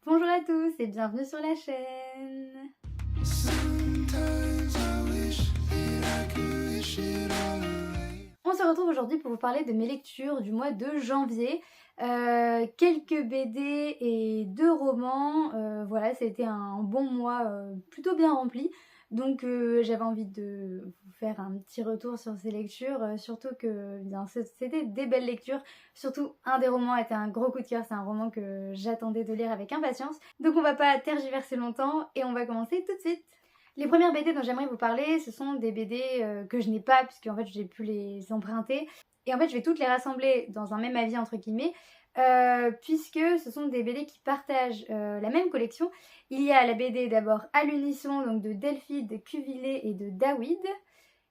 Bonjour à tous et bienvenue sur la chaîne. On se retrouve aujourd'hui pour vous parler de mes lectures du mois de janvier. Quelques BD et 2 romans. Voilà, ça a été un bon mois plutôt bien rempli. Donc j'avais envie de vous faire un petit retour sur ces lectures, surtout que c'était des belles lectures. Surtout un des romans était un gros coup de cœur, c'est un roman que j'attendais de lire avec impatience. Donc on va pas tergiverser longtemps et on va commencer tout de suite. Les premières BD dont j'aimerais vous parler, ce sont des BD que je n'ai pas puisque en fait j'ai pu les emprunter. Et en fait je vais toutes les rassembler dans un même avis entre guillemets. Puisque ce sont des BD qui partagent la même collection. Il y a la BD d'abord à l'unisson, donc de Delphine Cuvillier et de David.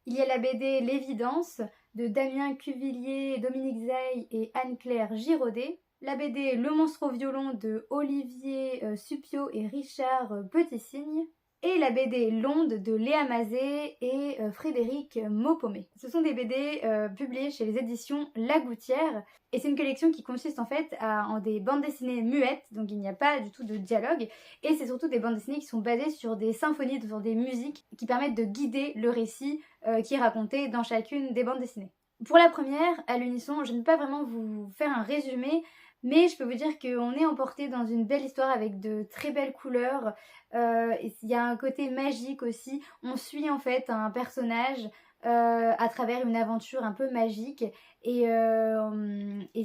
Il y a la BD L'évidence de Damien Cuvillier, Dominique Zeil et Anne-Claire Giraudet. La BD Le monstre au violon de Olivier Suppiot et Richard Petit-Cygne. Et la BD L'onde de Léa Mazet et Frédéric Maupomé. Ce sont des BD publiées chez les éditions La Gouttière. Et c'est une collection qui consiste en fait en des bandes dessinées muettes, donc il n'y a pas du tout de dialogue. Et c'est surtout des bandes dessinées qui sont basées sur des symphonies, sur des musiques qui permettent de guider le récit qui est raconté dans chacune des bandes dessinées. Pour la première, à l'unisson, je ne vais pas vraiment vous faire un résumé, mais je peux vous dire qu'on est emporté dans une belle histoire avec de très belles couleurs. Il y a un côté magique aussi. On suit en fait un personnage à travers une aventure un peu magique. Et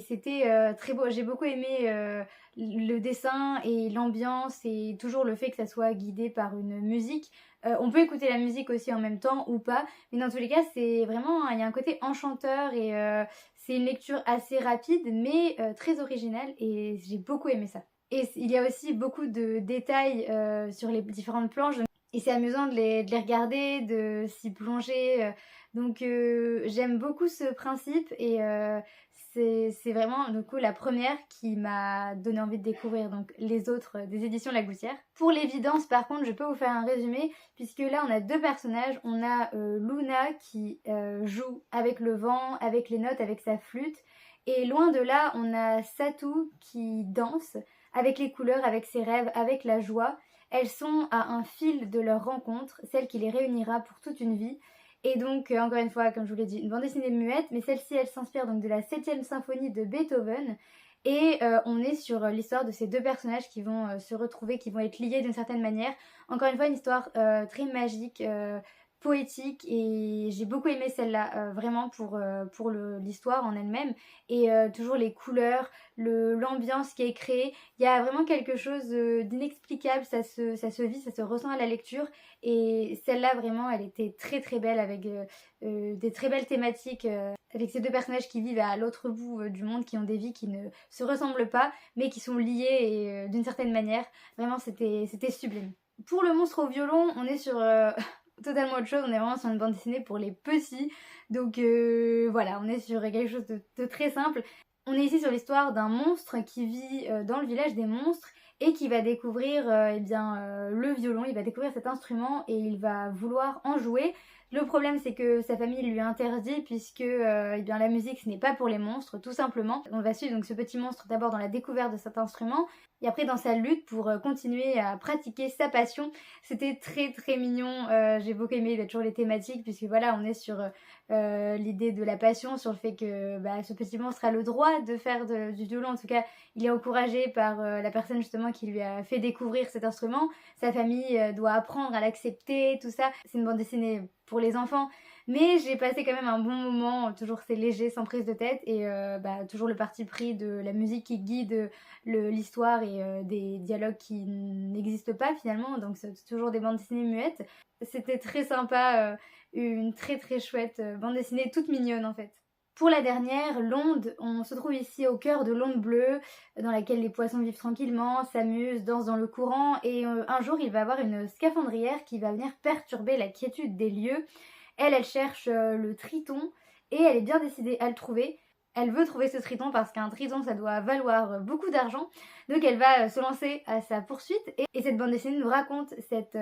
c'était très beau. J'ai beaucoup aimé le dessin et l'ambiance et toujours le fait que ça soit guidé par une musique. On peut écouter la musique aussi en même temps ou pas. Mais dans tous les cas, c'est vraiment... Il y a un côté enchanteur et... c'est une lecture assez rapide mais très originale et j'ai beaucoup aimé ça. Et il y a aussi beaucoup de détails sur les différentes planches et c'est amusant de les regarder, de s'y plonger. Donc j'aime beaucoup ce principe et c'est vraiment du coup la première qui m'a donné envie de découvrir donc les autres des éditions La Gouttière. Pour l'évidence par contre je peux vous faire un résumé puisque là on a deux personnages. On a Luna qui joue avec le vent, avec les notes, avec sa flûte. Et loin de là on a Satou qui danse avec les couleurs, avec ses rêves, avec la joie. Elles sont à un fil de leur rencontre, celle qui les réunira pour toute une vie. Et donc, encore une fois, comme je vous l'ai dit, une bande dessinée muette, mais celle-ci, elle s'inspire donc de la 7e symphonie de Beethoven. Et on est sur l'histoire de ces deux personnages qui vont se retrouver, qui vont être liés d'une certaine manière. Encore une fois, une histoire très magique, poétique, et j'ai beaucoup aimé celle-là, vraiment pour l'histoire en elle-même. Et toujours les couleurs, l'ambiance qui est créée. Il y a vraiment quelque chose d'inexplicable, ça se vit, ça se ressent à la lecture. Et celle-là, vraiment, elle était très très belle avec des très belles thématiques. Avec ces deux personnages qui vivent à l'autre bout du monde, qui ont des vies qui ne se ressemblent pas, mais qui sont liées et d'une certaine manière. Vraiment, c'était sublime. Pour le monstre au violon, on est sur totalement autre chose. On est vraiment sur une bande dessinée pour les petits. Donc voilà, on est sur quelque chose de très simple. On est ici sur l'histoire d'un monstre qui vit dans le village des monstres et qui va découvrir le violon. Il va découvrir cet instrument et il va vouloir en jouer. Le problème c'est que sa famille lui interdit puisque la musique ce n'est pas pour les monstres tout simplement. On va suivre donc ce petit monstre d'abord dans la découverte de cet instrument et après dans sa lutte pour continuer à pratiquer sa passion. C'était très très mignon, j'ai beaucoup aimé toujours les thématiques puisque voilà on est sur l'idée de la passion, sur le fait que ce petit monstre a le droit de faire du violon. En tout cas il est encouragé par la personne justement qui lui a fait découvrir cet instrument. Sa famille doit apprendre à l'accepter, tout ça. C'est une bande dessinée pour les enfants, mais j'ai passé quand même un bon moment, toujours c'est léger, sans prise de tête, et toujours le parti pris de la musique qui guide l'histoire et des dialogues qui n'existent pas finalement, donc c'est toujours des bandes dessinées muettes. C'était très sympa, une très très chouette bande dessinée, toute mignonne en fait. Pour la dernière, l'onde, on se trouve ici au cœur de l'onde bleue, dans laquelle les poissons vivent tranquillement, s'amusent, dansent dans le courant, et un jour il va y avoir une scaphandrière qui va venir perturber la quiétude des lieux. Elle cherche le triton, et elle est bien décidée à le trouver. Elle veut trouver ce triton parce qu'un triton ça doit valoir beaucoup d'argent, donc elle va se lancer à sa poursuite, et cette bande dessinée nous raconte cette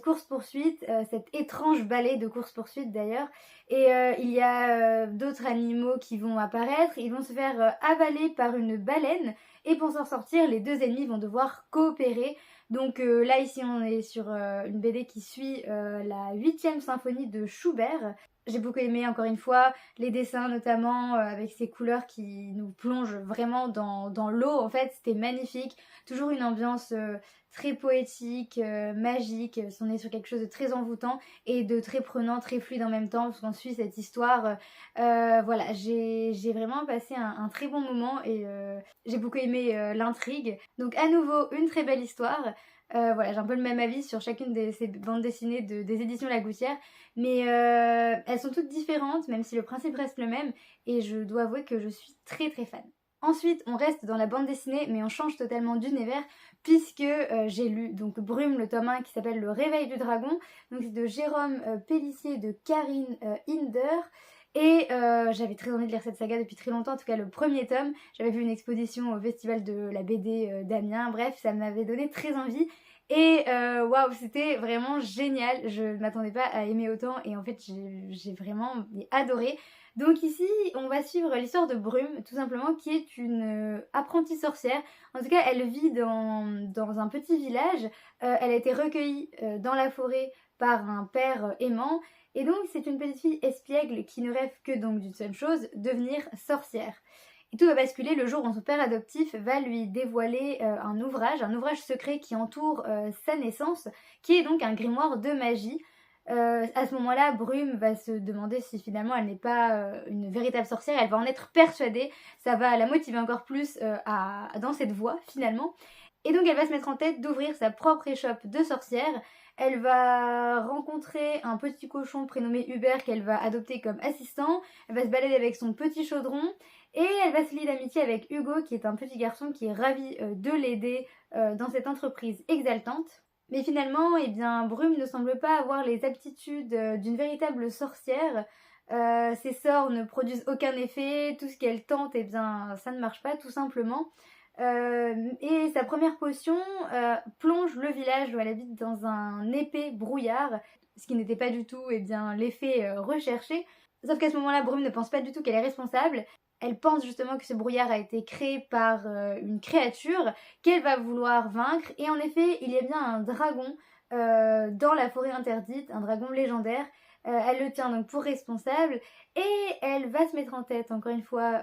course-poursuite, cet étrange ballet de course-poursuite d'ailleurs. Et il y a d'autres animaux qui vont apparaître, ils vont se faire avaler par une baleine et pour s'en sortir, les deux ennemis vont devoir coopérer. Donc là ici on est sur une BD qui suit la 8e symphonie de Schubert. J'ai beaucoup aimé encore une fois les dessins notamment avec ces couleurs qui nous plongent vraiment dans l'eau en fait, c'était magnifique. Toujours une ambiance très poétique, magique, on est sur quelque chose de très envoûtant et de très prenant, très fluide en même temps parce qu'on suit cette histoire. Voilà, j'ai vraiment passé un très bon moment et j'ai beaucoup aimé l'intrigue. Donc à nouveau une très belle histoire. Voilà, j'ai un peu le même avis sur chacune de ces bandes dessinées des éditions La Gouttière, mais elles sont toutes différentes, même si le principe reste le même, et je dois avouer que je suis très très fan. Ensuite, on reste dans la bande dessinée, mais on change totalement d'univers, puisque j'ai lu donc Brume, le tome 1, qui s'appelle Le Réveil du Dragon, donc c'est de Jérôme Pellissier et de Karine Hinder. Et j'avais très envie de lire cette saga depuis très longtemps, en tout cas le premier tome. J'avais vu une exposition au festival de la BD d'Amiens, bref, ça m'avait donné très envie. Et waouh, c'était vraiment génial, je ne m'attendais pas à aimer autant et en fait j'ai vraiment adoré. Donc ici, on va suivre l'histoire de Brume, tout simplement, qui est une apprentie sorcière. En tout cas, elle vit dans un petit village, elle a été recueillie dans la forêt par un père aimant. Et donc c'est une petite fille espiègle qui ne rêve que donc d'une seule chose, devenir sorcière. Et tout va basculer le jour où son père adoptif va lui dévoiler un ouvrage secret qui entoure sa naissance, qui est donc un grimoire de magie. À ce moment-là, Brume va se demander si finalement elle n'est pas une véritable sorcière, elle va en être persuadée, ça va la motiver encore plus dans cette voie finalement. Et donc elle va se mettre en tête d'ouvrir sa propre échoppe de sorcière. Elle va rencontrer un petit cochon prénommé Hubert qu'elle va adopter comme assistant. Elle va se balader avec son petit chaudron. Et elle va se lier d'amitié avec Hugo qui est un petit garçon qui est ravi de l'aider dans cette entreprise exaltante. Mais finalement, eh bien, Brume ne semble pas avoir les aptitudes d'une véritable sorcière. Ses sorts ne produisent aucun effet, tout ce qu'elle tente, eh bien, ça ne marche pas tout simplement. Et sa première potion plonge le village où elle habite dans un épais brouillard, ce qui n'était pas du tout eh bien, l'effet recherché. Sauf qu'à ce moment-là, Brume ne pense pas du tout qu'elle est responsable. Elle pense justement que ce brouillard a été créé par une créature qu'elle va vouloir vaincre. Et en effet, il y a bien un dragon dans la forêt interdite, un dragon légendaire. Elle le tient donc pour responsable et elle va se mettre en tête encore une fois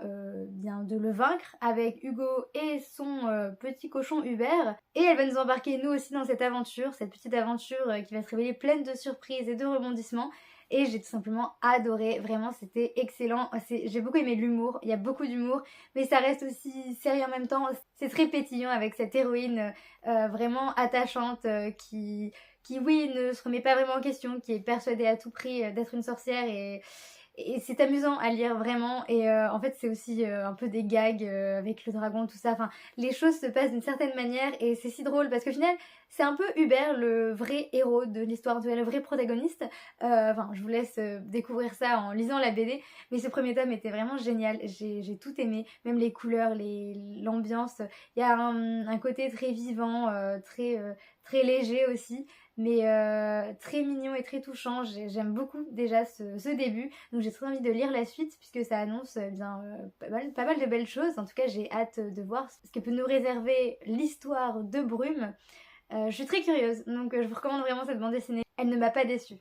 bien de le vaincre avec Hugo et son petit cochon Hubert, et elle va nous embarquer nous aussi dans cette aventure, cette petite aventure qui va se révéler pleine de surprises et de rebondissements. Et j'ai tout simplement adoré, vraiment c'était excellent, j'ai beaucoup aimé l'humour, il y a beaucoup d'humour, mais ça reste aussi sérieux en même temps, c'est très pétillant avec cette héroïne vraiment attachante qui oui ne se remet pas vraiment en question, qui est persuadée à tout prix d'être une sorcière et c'est amusant à lire vraiment et en fait c'est aussi un peu des gags avec le dragon tout ça, enfin les choses se passent d'une certaine manière et c'est si drôle parce qu'au final c'est un peu Hubert le vrai héros de l'histoire, le vrai protagoniste. Enfin je vous laisse découvrir ça en lisant la BD, mais ce premier tome était vraiment génial, j'ai tout aimé, même les couleurs, l'ambiance, il y a un côté très vivant, très léger aussi, mais très mignon et très touchant. J'aime beaucoup déjà ce début, donc j'ai très envie de lire la suite puisque ça annonce bien pas mal de belles choses. En tout cas j'ai hâte de voir ce que peut nous réserver l'histoire de Brume. Je suis très curieuse, donc je vous recommande vraiment cette bande dessinée, elle ne m'a pas déçue.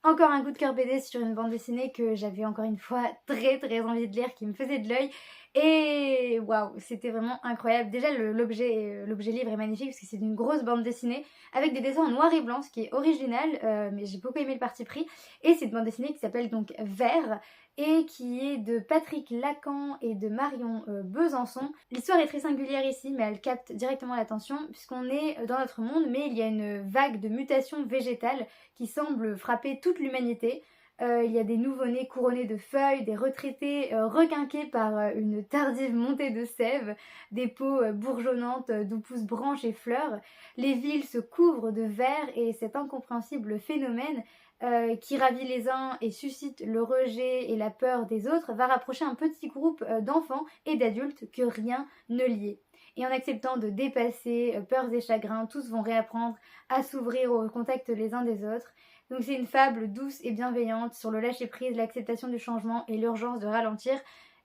Encore un coup de cœur BD sur une bande dessinée que j'avais encore une fois très envie de lire, qui me faisait de l'œil. Et waouh, c'était vraiment incroyable. Déjà l'objet livre est magnifique parce que c'est une grosse bande dessinée avec des dessins en noir et blanc, ce qui est original, mais j'ai beaucoup aimé le parti pris. Et c'est une bande dessinée qui s'appelle donc Vert et qui est de Patrick Lacan et de Marion Besançon. L'histoire est très singulière ici, mais elle capte directement l'attention puisqu'on est dans notre monde, mais il y a une vague de mutations végétales qui semble frapper toute l'humanité. Il y a des nouveau-nés couronnés de feuilles, des retraités requinqués par une tardive montée de sève, des peaux bourgeonnantes d'où poussent branches et fleurs. Les villes se couvrent de vert et cet incompréhensible phénomène qui ravit les uns et suscite le rejet et la peur des autres va rapprocher un petit groupe d'enfants et d'adultes que rien ne liait. Et en acceptant de dépasser peurs et chagrins, tous vont réapprendre à s'ouvrir au contact les uns des autres. Donc c'est une fable douce et bienveillante sur le lâcher-prise, l'acceptation du changement et l'urgence de ralentir.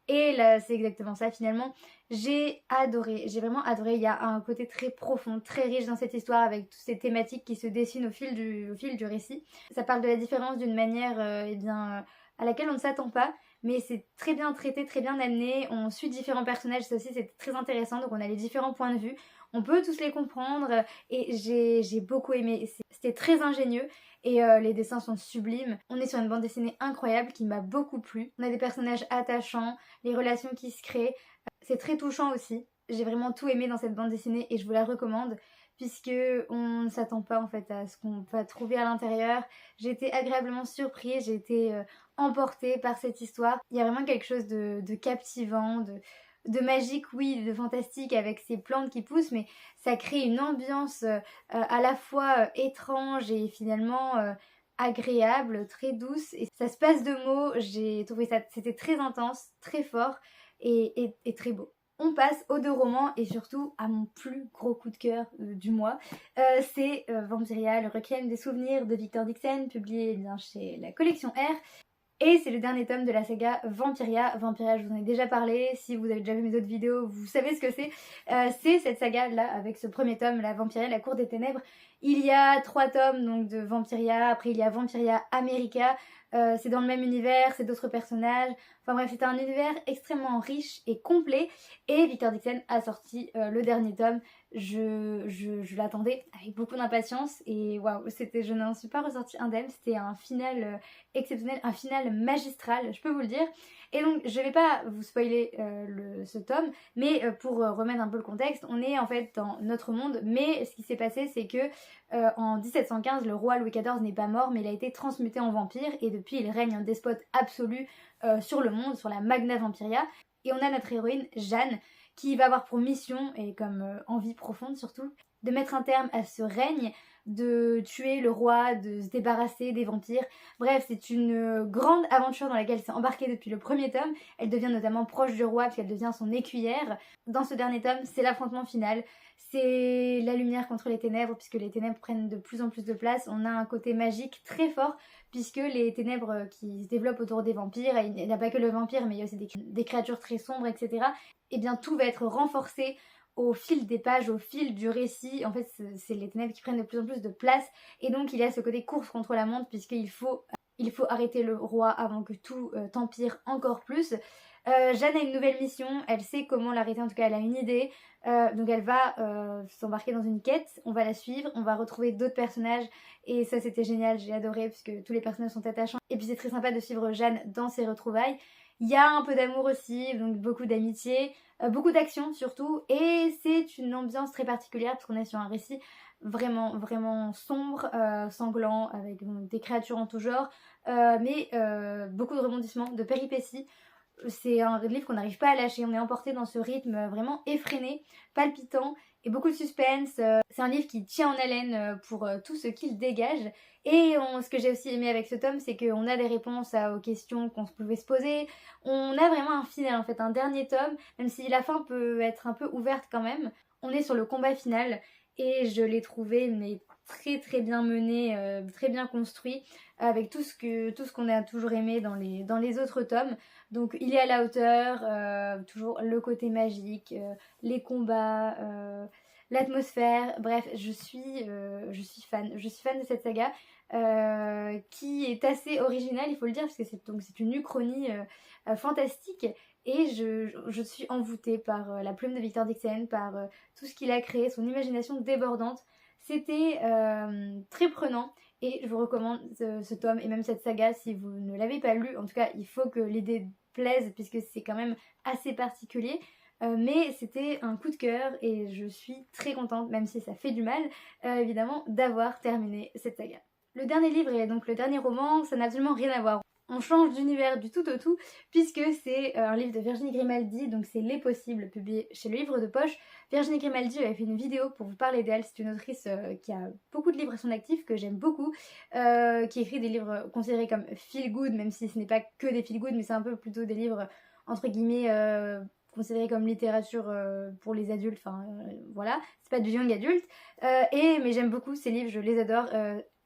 Et là, c'est exactement ça finalement. J'ai adoré, j'ai vraiment adoré. Il y a un côté très profond, très riche dans cette histoire avec toutes ces thématiques qui se dessinent au fil du récit. Ça parle de la différence d'une manière à laquelle on ne s'attend pas, mais c'est très bien traité, très bien amené. On suit différents personnages, ça aussi c'est très intéressant, donc on a les différents points de vue. On peut tous les comprendre et j'ai beaucoup aimé. C'était très ingénieux et les dessins sont sublimes. On est sur une bande dessinée incroyable qui m'a beaucoup plu. On a des personnages attachants, les relations qui se créent. C'est très touchant aussi. J'ai vraiment tout aimé dans cette bande dessinée et je vous la recommande puisque on ne s'attend pas en fait à ce qu'on va trouver à l'intérieur. J'ai été agréablement surprise, j'ai été emportée par cette histoire. Il y a vraiment quelque chose de captivant, de magique, oui, de fantastique avec ces plantes qui poussent, mais ça crée une ambiance à la fois étrange et finalement agréable, très douce. Et ça se passe de mots, j'ai trouvé ça, c'était très intense, très fort et très beau. On passe aux 2 romans et surtout à mon plus gros coup de cœur du mois. C'est Vampiria, le requiem des souvenirs de Victor Dixon, publié bien chez la collection R. Et c'est le dernier tome de la saga Vampiria. Vampiria, je vous en ai déjà parlé. Si vous avez déjà vu mes autres vidéos, vous savez ce que c'est. C'est cette saga-là, avec ce premier tome, la Vampiria, la Cour des Ténèbres. Il y a 3 tomes donc, de Vampiria. Après, il y a Vampiria America. C'est dans le même univers, c'est d'autres personnages. Enfin bref, c'est un univers extrêmement riche et complet. Et Victor Dixon a sorti le dernier tome. Je l'attendais avec beaucoup d'impatience. Et waouh, je n'en suis pas ressortie indemne. C'était un final exceptionnel, un final magistral, je peux vous le dire. Et donc je vais pas vous spoiler ce tome, mais pour remettre un peu le contexte, on est en fait dans notre monde, mais ce qui s'est passé c'est que en 1715 le roi Louis XIV n'est pas mort mais il a été transmuté en vampire et depuis il règne un despote absolu sur le monde, sur la Magna Vampiria. Et on a notre héroïne Jeanne qui va avoir pour mission, et comme envie profonde surtout, de mettre un terme à ce règne, de tuer le roi, de se débarrasser des vampires. Bref, c'est une grande aventure dans laquelle elle s'est embarquée depuis le premier tome. Elle devient notamment proche du roi puisqu'elle devient son écuyère. Dans ce dernier tome, c'est l'affrontement final. C'est la lumière contre les ténèbres puisque les ténèbres prennent de plus en plus de place. On a un côté magique très fort puisque les ténèbres qui se développent autour des vampires, et il n'y a pas que le vampire mais il y a aussi des créatures très sombres, etc. Et bien tout va être renforcé au fil des pages, au fil du récit. En fait, c'est les ténèbres qui prennent de plus en plus de place. Et donc, il y a ce côté course contre la montre, puisqu'il faut arrêter le roi avant que tout empire encore plus. Jeanne a une nouvelle mission, elle sait comment l'arrêter, en tout cas elle a une idée. Donc elle va s'embarquer dans une quête, on va la suivre, on va retrouver d'autres personnages. Et ça c'était génial, j'ai adoré, puisque tous les personnages sont attachants. Et puis c'est très sympa de suivre Jeanne dans ses retrouvailles. Il y a un peu d'amour aussi, donc beaucoup d'amitié, beaucoup d'action surtout, et c'est une ambiance très particulière parce qu'on est sur un récit vraiment vraiment sombre, sanglant, avec des créatures en tout genre, mais beaucoup de rebondissements, de péripéties. C'est un livre qu'on n'arrive pas à lâcher, on est emporté dans ce rythme vraiment effréné, palpitant et beaucoup de suspense. C'est un livre qui tient en haleine pour tout ce qu'il dégage. Et ce que j'ai aussi aimé avec ce tome, c'est qu'on a des réponses aux questions qu'on pouvait se poser. On a vraiment un final en fait, un dernier tome, même si la fin peut être un peu ouverte quand même. On est sur le combat final et je l'ai trouvé mais très très bien mené, très bien construit, avec tout ce qu'on a toujours aimé dans les autres tomes. Donc il est à la hauteur, toujours le côté magique, les combats, l'atmosphère, bref, je suis fan. Je suis fan de cette saga qui est assez originale, il faut le dire, parce que c'est une uchronie fantastique. Et je suis envoûtée par la plume de Victor Dixon, par tout ce qu'il a créé, son imagination débordante. C'était très prenant. Et je vous recommande ce tome et même cette saga si vous ne l'avez pas lu. En tout cas, il faut que l'idée plaise puisque c'est quand même assez particulier. Mais c'était un coup de cœur et je suis très contente, même si ça fait du mal, évidemment, d'avoir terminé cette saga. Le dernier livre et donc le dernier roman, ça n'a absolument rien à voir. On change d'univers du tout au tout puisque c'est un livre de Virginie Grimaldi, donc c'est Les Possibles, publié chez Le Livre de Poche. Virginie Grimaldi avait fait une vidéo pour vous parler d'elle. C'est une autrice qui a beaucoup de livres à son actif, que j'aime beaucoup, qui écrit des livres considérés comme feel good, même si ce n'est pas que des feel good, mais c'est un peu plutôt des livres entre guillemets considérés comme littérature pour les adultes, enfin voilà, c'est pas du young adulte. Mais j'aime beaucoup ces livres, je les adore.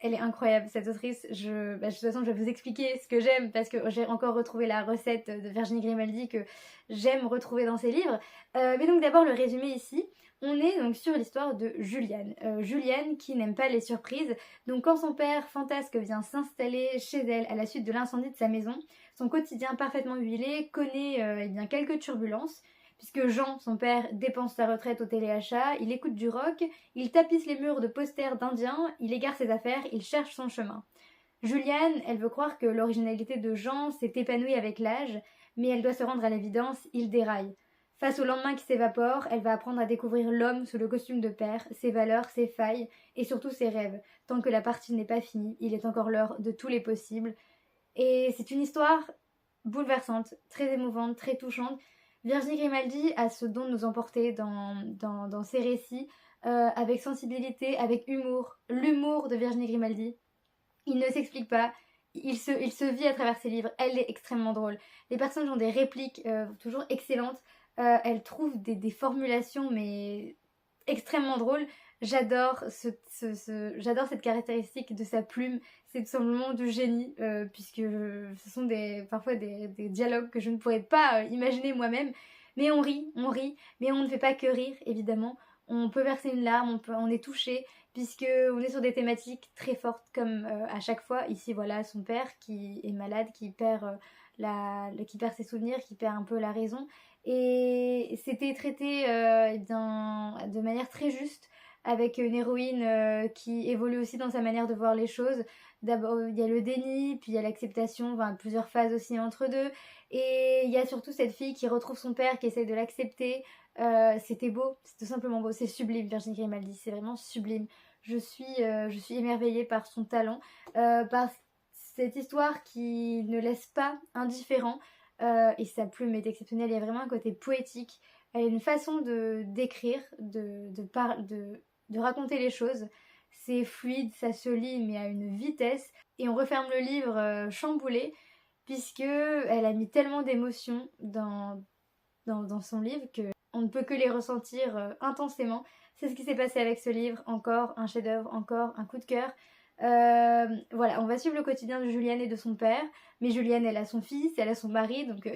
elle est incroyable cette autrice. De toute façon je vais vous expliquer ce que j'aime parce que j'ai encore retrouvé la recette de Virginie Grimaldi que j'aime retrouver dans ses livres. Mais donc d'abord le résumé ici. On est donc sur l'histoire de Juliane. Juliane qui n'aime pas les surprises. Donc quand son père fantasque vient s'installer chez elle à la suite de l'incendie de sa maison, son quotidien parfaitement huilé connaît eh bien, quelques turbulences. Puisque Jean, son père, dépense sa retraite au téléachat, il écoute du rock, il tapisse les murs de posters d'indiens, il égare ses affaires, il cherche son chemin. Juliane, elle veut croire que l'originalité de Jean s'est épanouie avec l'âge, mais elle doit se rendre à l'évidence, il déraille. Face au lendemain qui s'évapore, elle va apprendre à découvrir l'homme sous le costume de père, ses valeurs, ses failles et surtout ses rêves. Tant que la partie n'est pas finie, il est encore l'heure de tous les possibles. Et c'est une histoire bouleversante, très émouvante, très touchante. Virginie Grimaldi a ce don de nous emporter dans ses récits, avec sensibilité, avec humour. L'humour de Virginie Grimaldi, il ne s'explique pas, il se vit à travers ses livres, elle est extrêmement drôle. Les personnages ont des répliques toujours excellentes, elle trouve des formulations mais extrêmement drôles. J'adore j'adore cette caractéristique de sa plume, c'est tout simplement du génie, puisque ce sont parfois des dialogues que je ne pourrais pas imaginer moi-même, mais on rit, mais on ne fait pas que rire, évidemment. On peut verser une larme, on est touché, puisque on est sur des thématiques très fortes, comme à chaque fois. Ici, voilà, son père qui est malade, qui perd ses souvenirs, qui perd un peu la raison, et c'était traité de manière très juste, avec une héroïne qui évolue aussi dans sa manière de voir les choses. D'abord, il y a le déni, puis il y a l'acceptation, enfin, plusieurs phases aussi entre deux. Et il y a surtout cette fille qui retrouve son père, qui essaye de l'accepter. C'était beau, c'est tout simplement beau. C'est sublime, Virginie Grimaldi, c'est vraiment sublime. Je suis émerveillée par son talent, par cette histoire qui ne laisse pas indifférent. Et sa plume est exceptionnelle, il y a vraiment un côté poétique. Elle a une façon de d'écrire, de raconter les choses. C'est fluide, ça se lit, mais à une vitesse. Et on referme le livre chamboulé, puisque elle a mis tellement d'émotions dans son livre qu'on ne peut que les ressentir intensément. C'est ce qui s'est passé avec ce livre. Encore un chef-d'œuvre, encore un coup de cœur. Voilà, on va suivre le quotidien de Juliane et de son père, mais Juliane, elle a son fils, elle a son mari, donc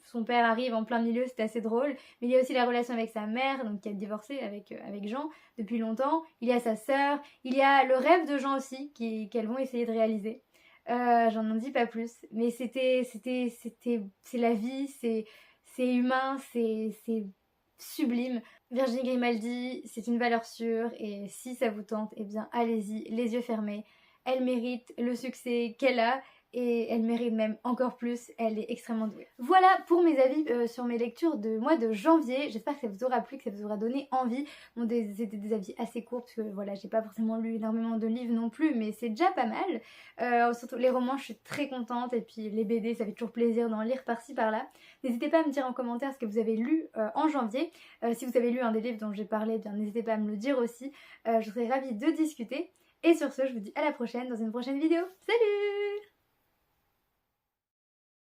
son père arrive en plein milieu, c'est assez drôle, mais il y a aussi la relation avec sa mère, donc qui a divorcé avec Jean depuis longtemps, il y a sa sœur, il y a le rêve de Jean aussi, qu'elles vont essayer de réaliser. J'en en dis pas plus, mais c'est la vie, c'est humain, c'est sublime. Virginie Grimaldi, c'est une valeur sûre, et si ça vous tente, eh bien allez-y, les yeux fermés. Elle mérite le succès qu'elle a, et elle mérite même encore plus, elle est extrêmement douée. Voilà pour mes avis sur mes lectures de mois de janvier. J'espère que ça vous aura plu, que ça vous aura donné envie. Bon, c'était des avis assez courts, parce que voilà, j'ai pas forcément lu énormément de livres non plus, mais c'est déjà pas mal. Surtout les romans, je suis très contente, et puis les BD, ça fait toujours plaisir d'en lire par-ci par-là. N'hésitez pas à me dire en commentaire ce que vous avez lu en janvier. Si vous avez lu un des livres dont j'ai parlé, bien n'hésitez pas à me le dire aussi. Je serais ravie de discuter. Et sur ce, je vous dis à la prochaine dans une prochaine vidéo. Salut!